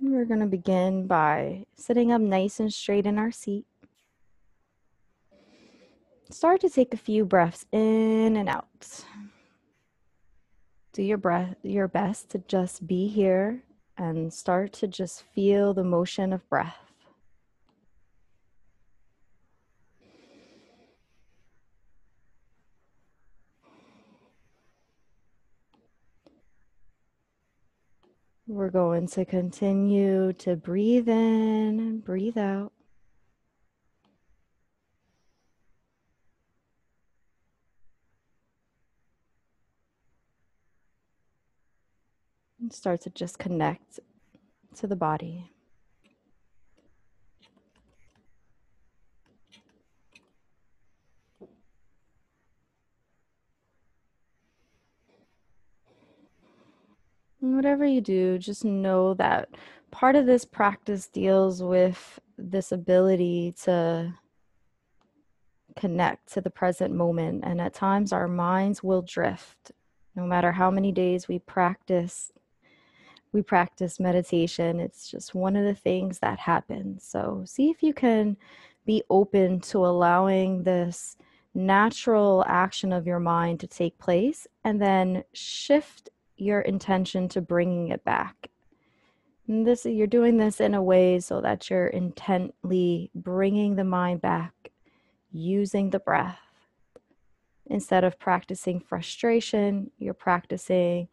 We're going to begin by sitting up nice and straight in our seat. Start to take a few breaths in and out. Do your best to just be here and start to just feel the motion of breath. We're going to continue to breathe in and breathe out. And start to just connect to the body. And whatever you do, just know that part of this practice deals with this ability to connect to the present moment. And at times our minds will drift. No matter how many days we practice meditation, it's just one of the things that happens. So see if you can be open to allowing this natural action of your mind to take place, and then shift your intention to bringing it back. And you're doing this in a way so that you're intently bringing the mind back using the breath. Instead of practicing frustration, you're practicing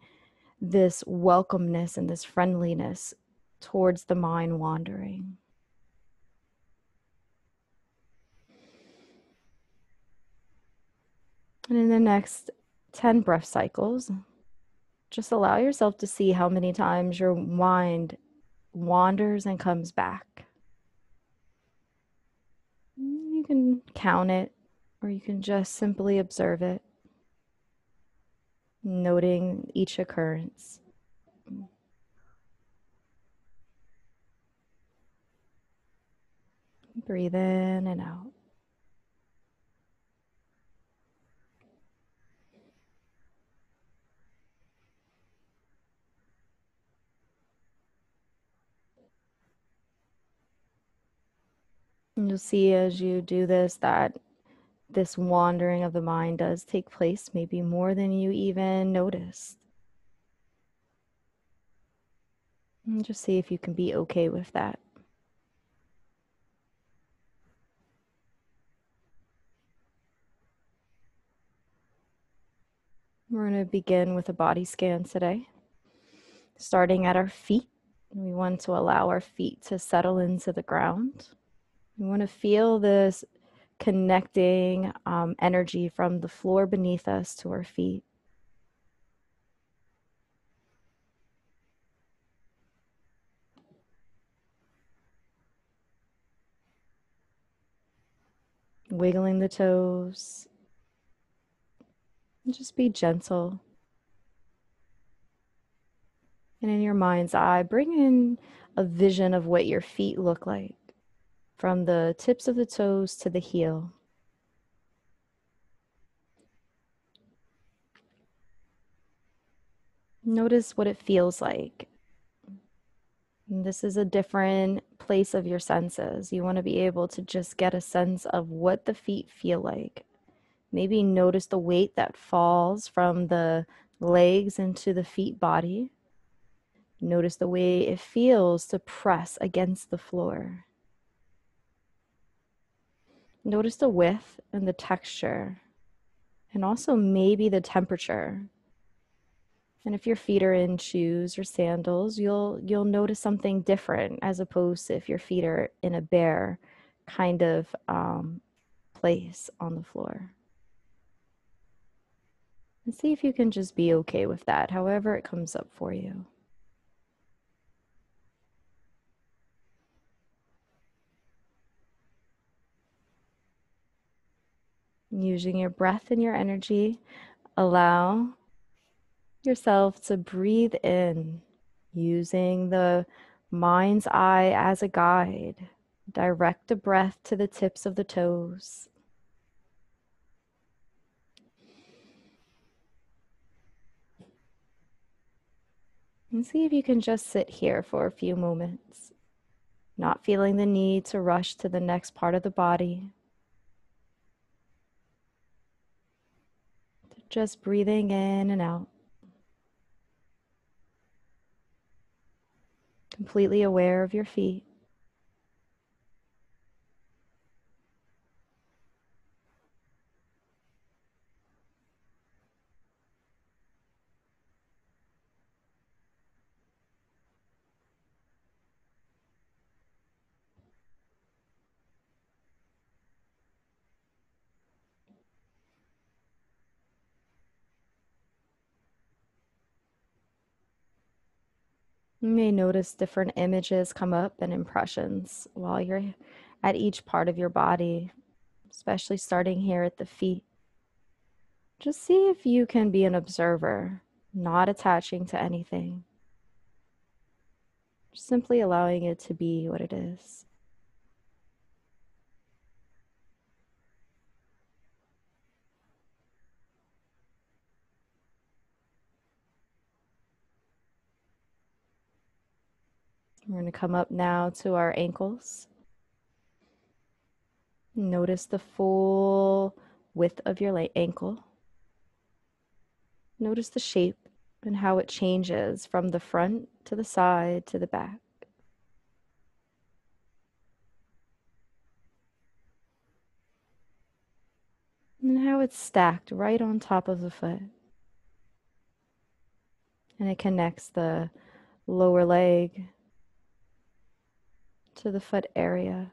this welcomeness and this friendliness towards the mind wandering. And in the next 10 breath cycles, just allow yourself to see how many times your mind wanders and comes back. You can count it, or you can just simply observe it, noting each occurrence. Breathe in and out. And you'll see as you do this that this wandering of the mind does take place, maybe more than you even noticed. And just see if you can be okay with that. We're going to begin with a body scan today, starting at our feet. We want to allow our feet to settle into the ground. We want to feel this connecting energy from the floor beneath us to our feet. Wiggling the toes. And just be gentle. And in your mind's eye, bring in a vision of what your feet look like, from the tips of the toes to the heel. Notice what it feels like. And this is a different place of your senses. You want to be able to just get a sense of what the feet feel like. Maybe notice the weight that falls from the legs into the feet body. Notice the way it feels to press against the floor. Notice the width and the texture, and also maybe the temperature. And if your feet are in shoes or sandals, you'll notice something different, as opposed to if your feet are in a bare kind of place on the floor. And see if you can just be okay with that, however it comes up for you. Using your breath and your energy, allow yourself to breathe in, using the mind's eye as a guide. Direct the breath to the tips of the toes. And see if you can just sit here for a few moments, not feeling the need to rush to the next part of the body. Just breathing in and out, completely aware of your feet. You may notice different images come up and impressions while you're at each part of your body, especially starting here at the feet. Just see if you can be an observer, not attaching to anything, simply allowing it to be what it is. We're going to come up now to our ankles. Notice the full width of your ankle. Notice the shape and how it changes from the front to the side to the back. And how it's stacked right on top of the foot. And it connects the lower leg to the foot area.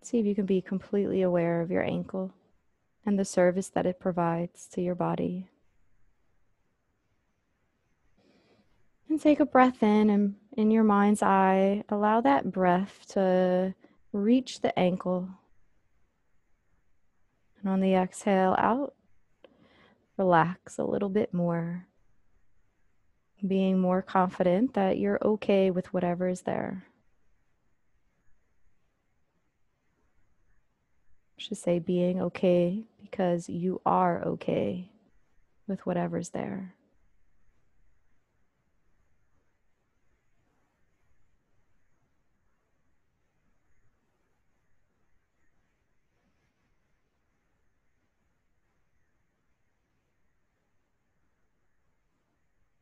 See if you can be completely aware of your ankle and the service that it provides to your body. And take a breath in, and in your mind's eye, allow that breath to reach the ankle. And on the exhale out, relax a little bit more, being more confident that you're okay with whatever is there. I should say being okay because you are okay with whatever's there.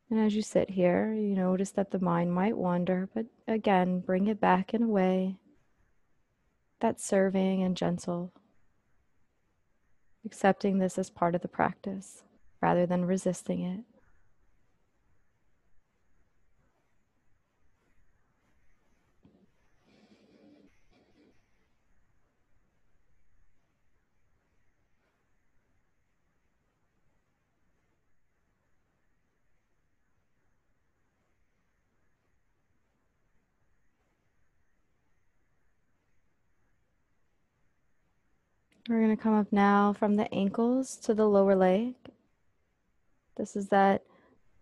And as you sit here, you notice that the mind might wander, but again, bring it back in a way that's serving and gentle, accepting this as part of the practice rather than resisting it. We're going to come up now from the ankles to the lower leg. This is that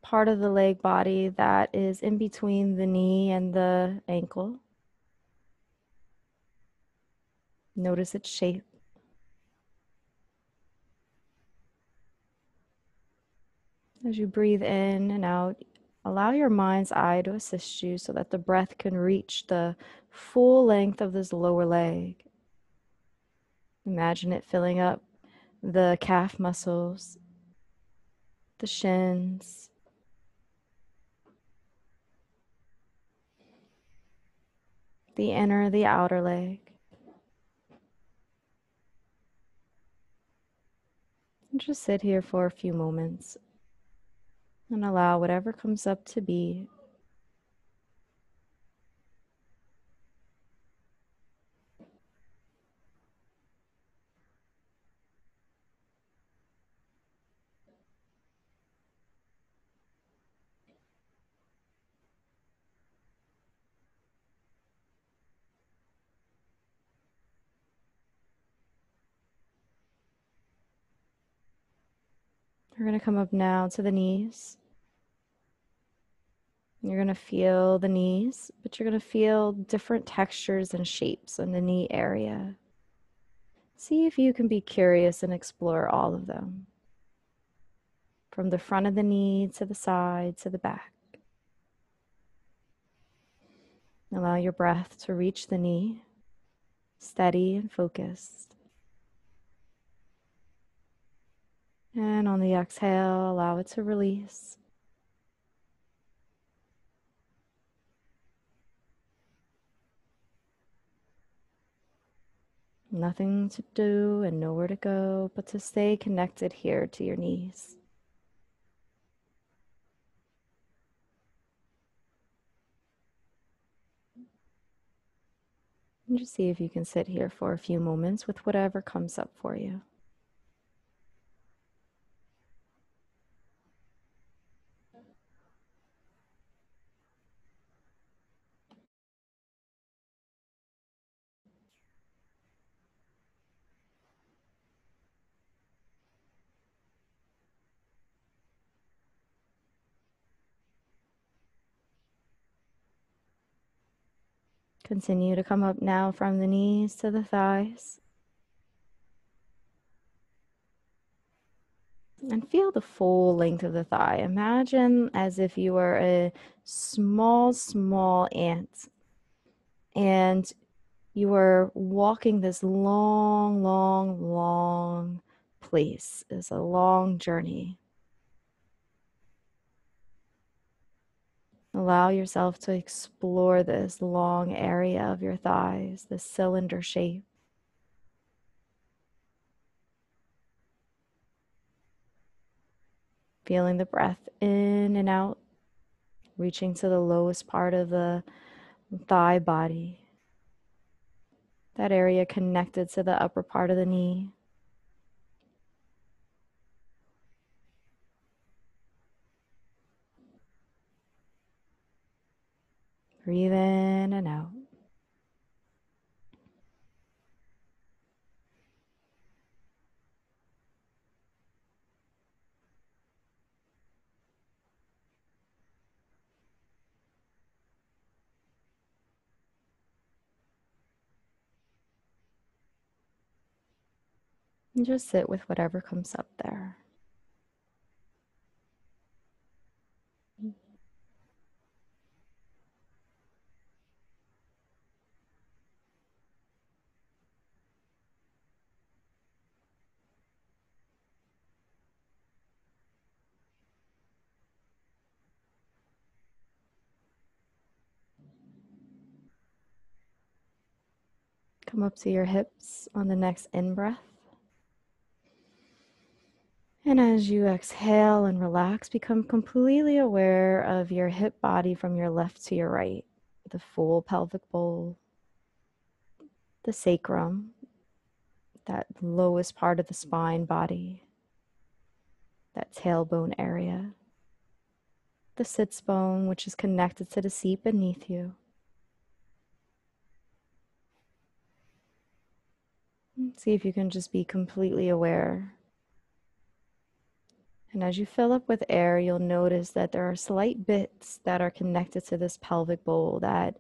part of the leg body that is in between the knee and the ankle. Notice its shape. As you breathe in and out, allow your mind's eye to assist you so that the breath can reach the full length of this lower leg. Imagine it filling up the calf muscles, the shins, the inner, the outer leg. And just sit here for a few moments and allow whatever comes up to be. We're going to come up now to the knees. You're going to feel the knees, but you're going to feel different textures and shapes in the knee area. See if you can be curious and explore all of them. from the front of the knee to the side to the back. Allow your breath to reach the knee, steady and focused. And on the exhale, allow it to release. Nothing to do and nowhere to go, but to stay connected here to your knees. And just see if you can sit here for a few moments with whatever comes up for you. Continue to come up now from the knees to the thighs. And feel the full length of the thigh. Imagine as if you were a small ant and you were walking this long place. It's a long journey. Allow yourself to explore this long area of your thighs, this cylinder shape. Feeling the breath in and out, reaching to the lowest part of the thigh body. That area connected to the upper part of the knee. Breathe in and out. And just sit with whatever comes up there. Come up to your hips on the next in-breath. And as you exhale and relax, become completely aware of your hip body from your left to your right. The full pelvic bowl, the sacrum, that lowest part of the spine body, that tailbone area, the sits bone, which is connected to the seat beneath you. See if you can just be completely aware. And as you fill up with air, you'll notice that there are slight bits that are connected to this pelvic bowl that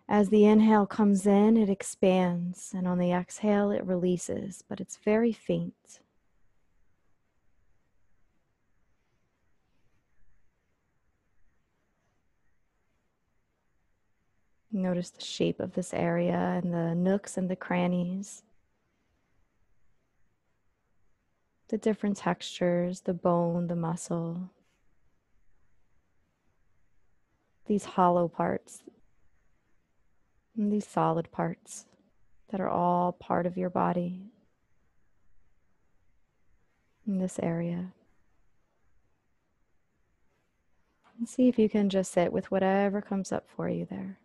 as the inhale comes in, it expands, and on the exhale, it releases, but it's very faint. Notice the shape of this area and the nooks and the crannies, the different textures, the bone, the muscle, these hollow parts, and these solid parts that are all part of your body in this area. And see if you can just sit with whatever comes up for you there.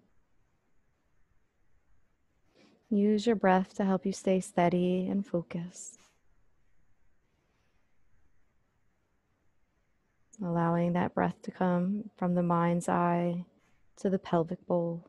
Use your breath to help you stay steady and focused. Allowing that breath to come from the mind's eye to the pelvic bowl.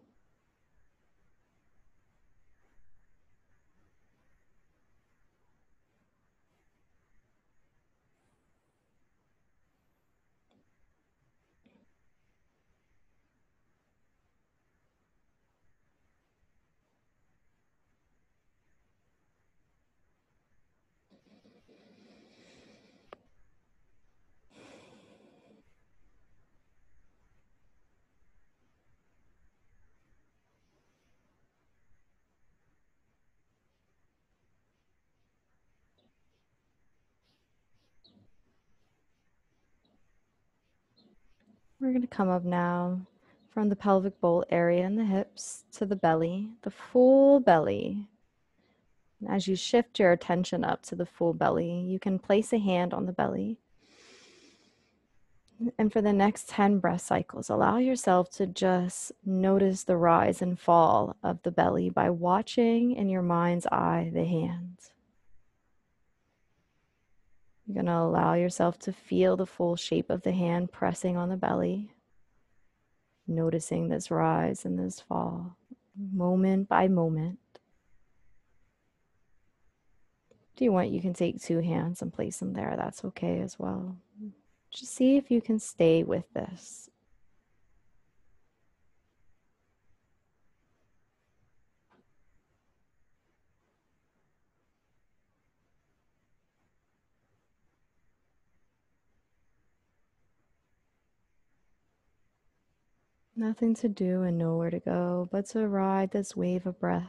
We're going to come up now from the pelvic bowl area in the hips to the belly, the full belly. As you shift your attention up to the full belly, you can place a hand on the belly. And for the next 10 breath cycles, allow yourself to just notice the rise and fall of the belly by watching in your mind's eye the hands. You're going to allow yourself to feel the full shape of the hand pressing on the belly, noticing this rise and this fall, moment by moment. If you want, you can take 2 hands and place them there. That's okay as well. Just see if you can stay with this. Nothing to do and nowhere to go but to ride this wave of breath.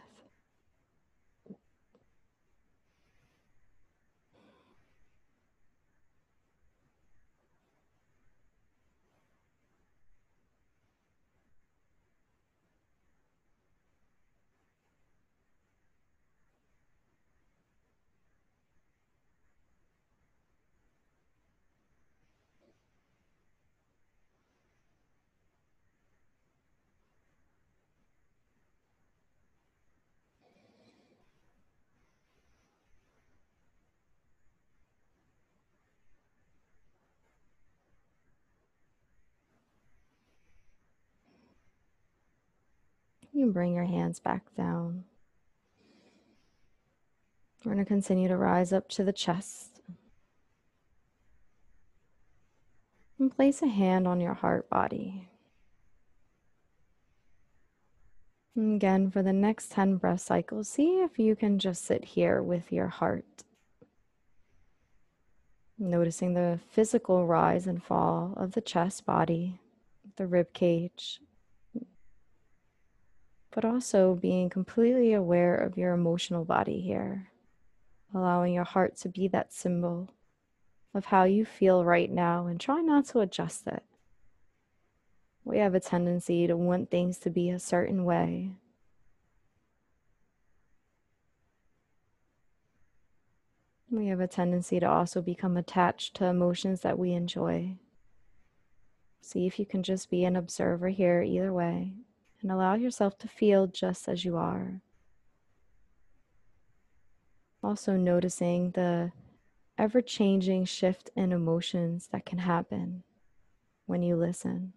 You can bring your hands back down. We're going to continue to rise up to the chest. And place a hand on your heart body. And again, for the next 10 breath cycles, see if you can just sit here with your heart. Noticing the physical rise and fall of the chest body, the rib cage, but also being completely aware of your emotional body here, allowing your heart to be that symbol of how you feel right now and try not to adjust it. We have a tendency to want things to be a certain way. We have a tendency to also become attached to emotions that we enjoy. See if you can just be an observer here either way and allow yourself to feel just as you are. Also noticing the ever-changing shift in emotions that can happen when you listen.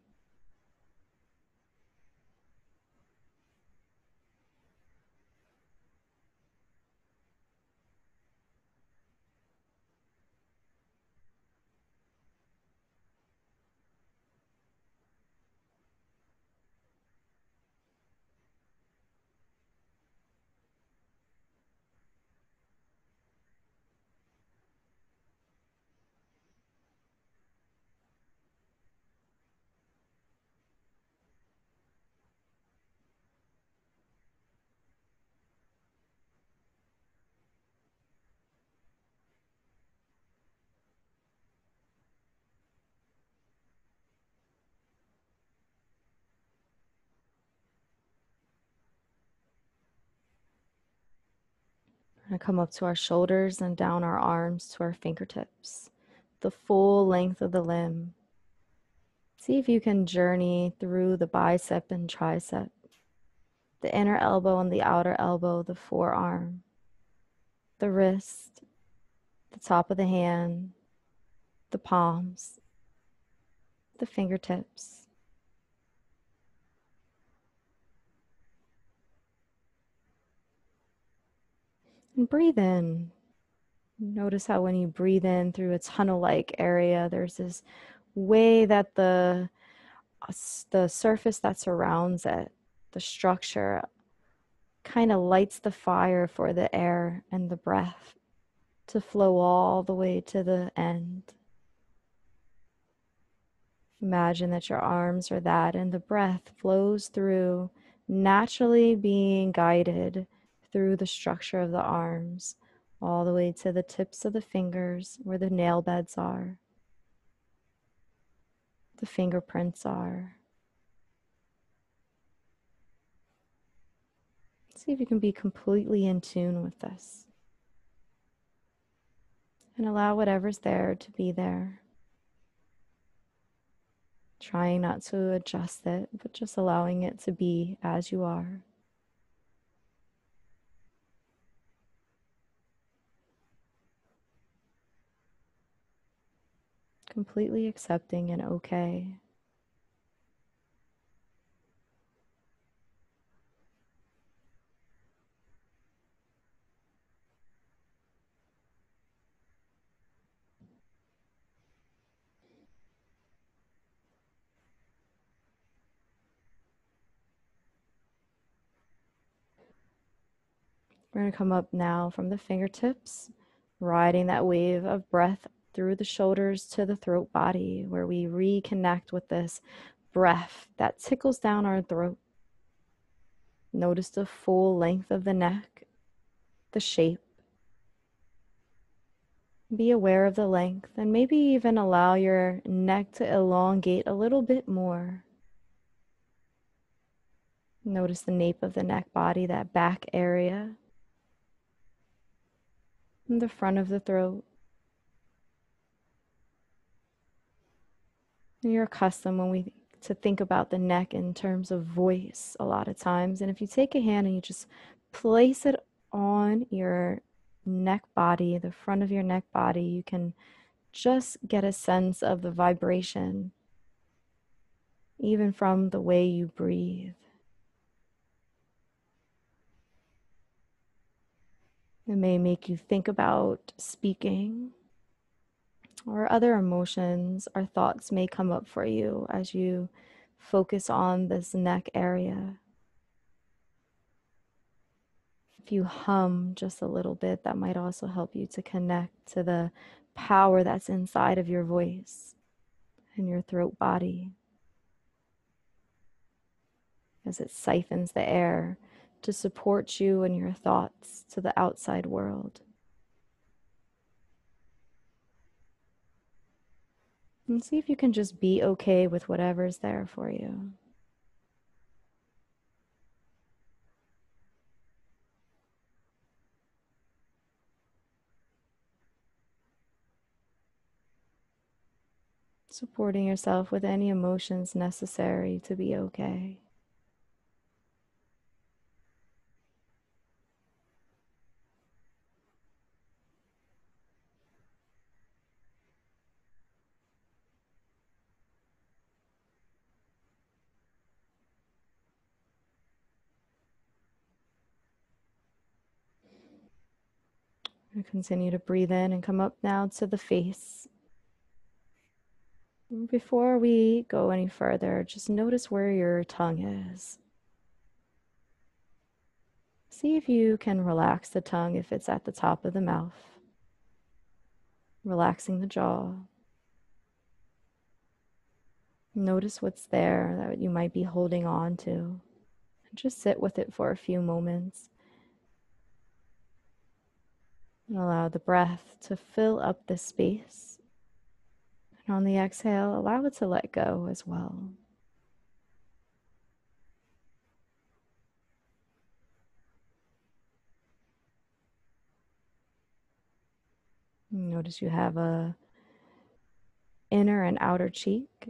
We're going to come up to our shoulders and down our arms to our fingertips, the full length of the limb. See if you can journey through the bicep and tricep, the inner elbow and the outer elbow, the forearm, the wrist, the top of the hand, the palms, the fingertips. And breathe in. Notice how when you breathe in through a tunnel-like area, there's this way that the surface that surrounds it, the structure, kind of lights the fire for the air and the breath to flow all the way to the end. Imagine that your arms are that, and the breath flows through, naturally being guided through the structure of the arms, all the way to the tips of the fingers where the nail beds are. the fingerprints are. See if you can be completely in tune with this. And allow whatever's there to be there. Trying not to adjust it, but just allowing it to be as you are. Completely accepting and okay. We're going to come up now from the fingertips, riding that wave of breath through the shoulders to the throat body, where we reconnect with this breath that tickles down our throat. Notice the full length of the neck, the shape. Be aware of the length and maybe even allow your neck to elongate a little bit more. Notice the nape of the neck body, that back area, and the front of the throat. And you're accustomed to think about the neck in terms of voice a lot of times. And if you take a hand and you just place it on your neck body, the front of your neck body, you can just get a sense of the vibration, even from the way you breathe. It may make you think about speaking, or other emotions or thoughts may come up for you as you focus on this neck area. If you hum just a little bit, that might also help you to connect to the power that's inside of your voice and your throat body, as it siphons the air to support you and your thoughts to the outside world. And see if you can just be okay with whatever's there for you. Supporting yourself with any emotions necessary to be okay. And continue to breathe in and come up now to the face. Before we go any further, just notice where your tongue is. See if you can relax the tongue if it's at the top of the mouth, relaxing the jaw. Notice what's there that you might be holding on to. Just sit with it for a few moments and allow the breath to fill up the space. And on the exhale, allow it to let go as well. Notice you have a inner and outer cheek,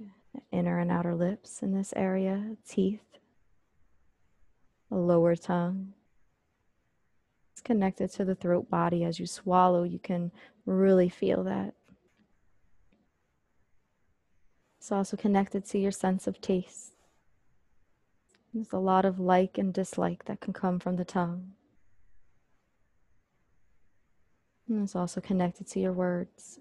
inner and outer lips in this area, teeth, a lower tongue. It's connected to the throat body. As you swallow, you can really feel that. It's also connected to your sense of taste. There's a lot of like and dislike that can come from the tongue. And it's also connected to your words.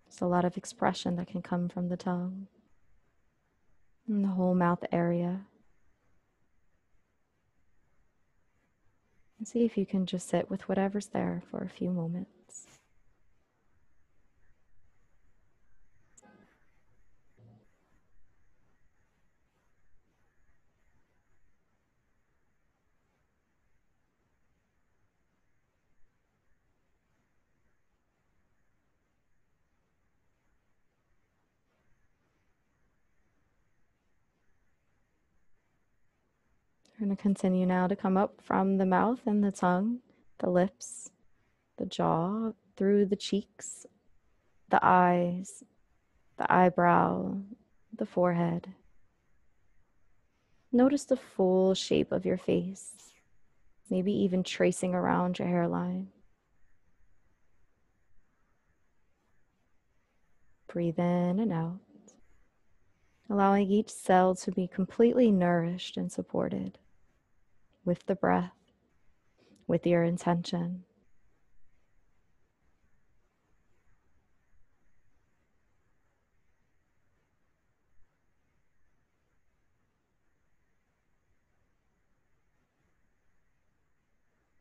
There's a lot of expression that can come from the tongue and the whole mouth area. And see if you can just sit with whatever's there for a few moments. We're going to continue now to come up from the mouth and the tongue, the lips, the jaw, through the cheeks, the eyes, the eyebrow, the forehead. Notice the full shape of your face, maybe even tracing around your hairline. Breathe in and out, allowing each cell to be completely nourished and supported with the breath, with your intention.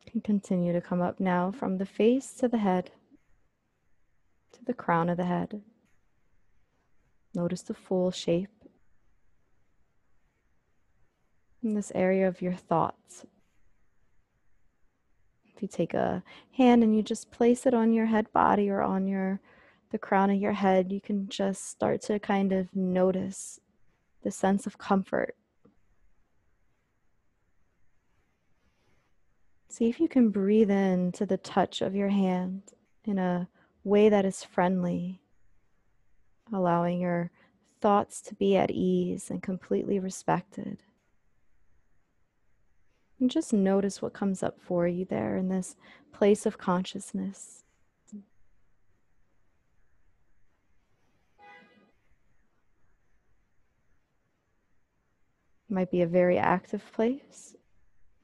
You can continue to come up now from the face to the head, to the crown of the head. Notice the full shape in this area of your thoughts. If you take a hand and you just place it on your head body or on the crown of your head, you can just start to kind of notice the sense of comfort. See if you can breathe into the touch of your hand in a way that is friendly, allowing your thoughts to be at ease and completely respected. And just notice what comes up for you there in this place of consciousness. It might be a very active place.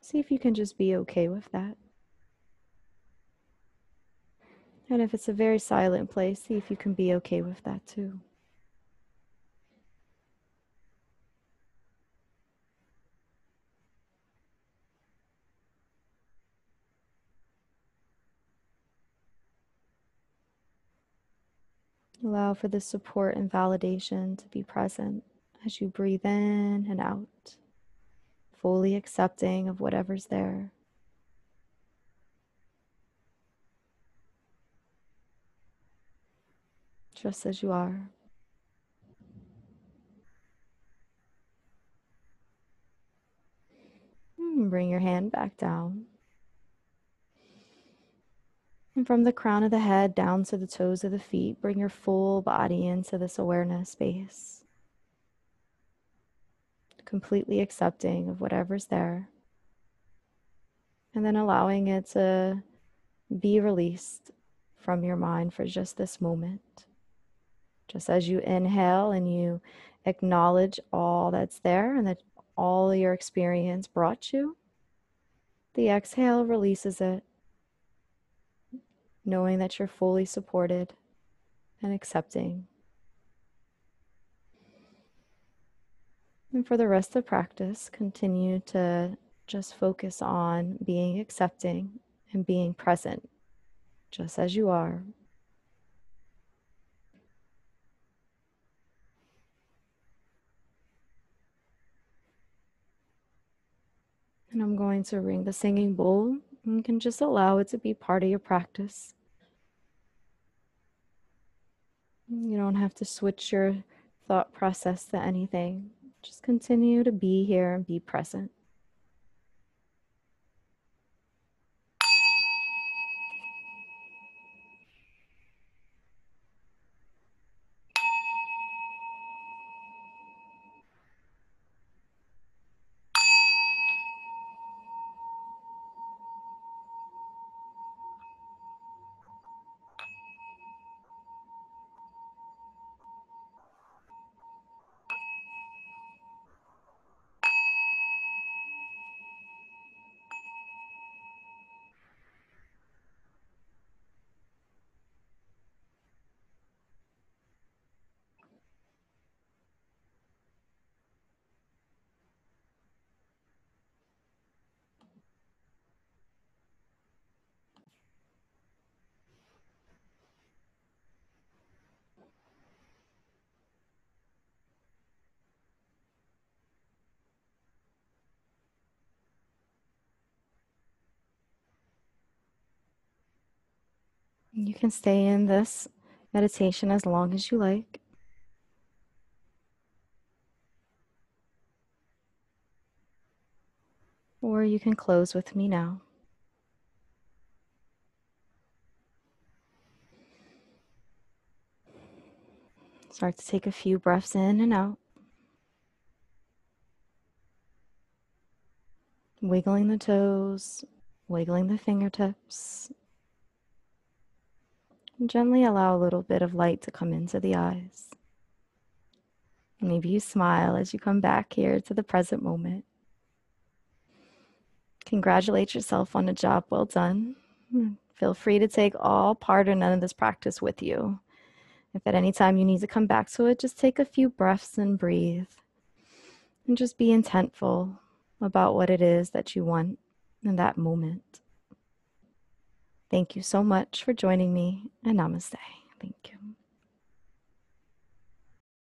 See if you can just be okay with that. And if it's a very silent place, see if you can be okay with that too. Allow for the support and validation to be present as you breathe in and out, fully accepting of whatever's there. Just as you are. And bring your hand back down. And from the crown of the head down to the toes of the feet, bring your full body into this awareness space. Completely accepting of whatever's there. And then allowing it to be released from your mind for just this moment. Just as you inhale and you acknowledge all that's there and that all your experience brought you, the exhale releases it, knowing that you're fully supported and accepting. And for the rest of practice, continue to just focus on being accepting and being present, just as you are. And I'm going to ring the singing bowl. You can just allow it to be part of your practice. You don't have to switch your thought process to anything. Just continue to be here and be present. You can stay in this meditation as long as you like. or you can close with me now. Start to take a few breaths in and out, wiggling the toes, wiggling the fingertips. And gently allow a little bit of light to come into the eyes. Maybe you smile as you come back here to the present moment. Congratulate yourself on a job well done. Feel free to take all part or none of this practice with you. If at any time you need to come back to it, just take a few breaths and breathe. And just be intentful about what it is that you want in that moment. Thank you so much for joining me, and namaste. Thank you.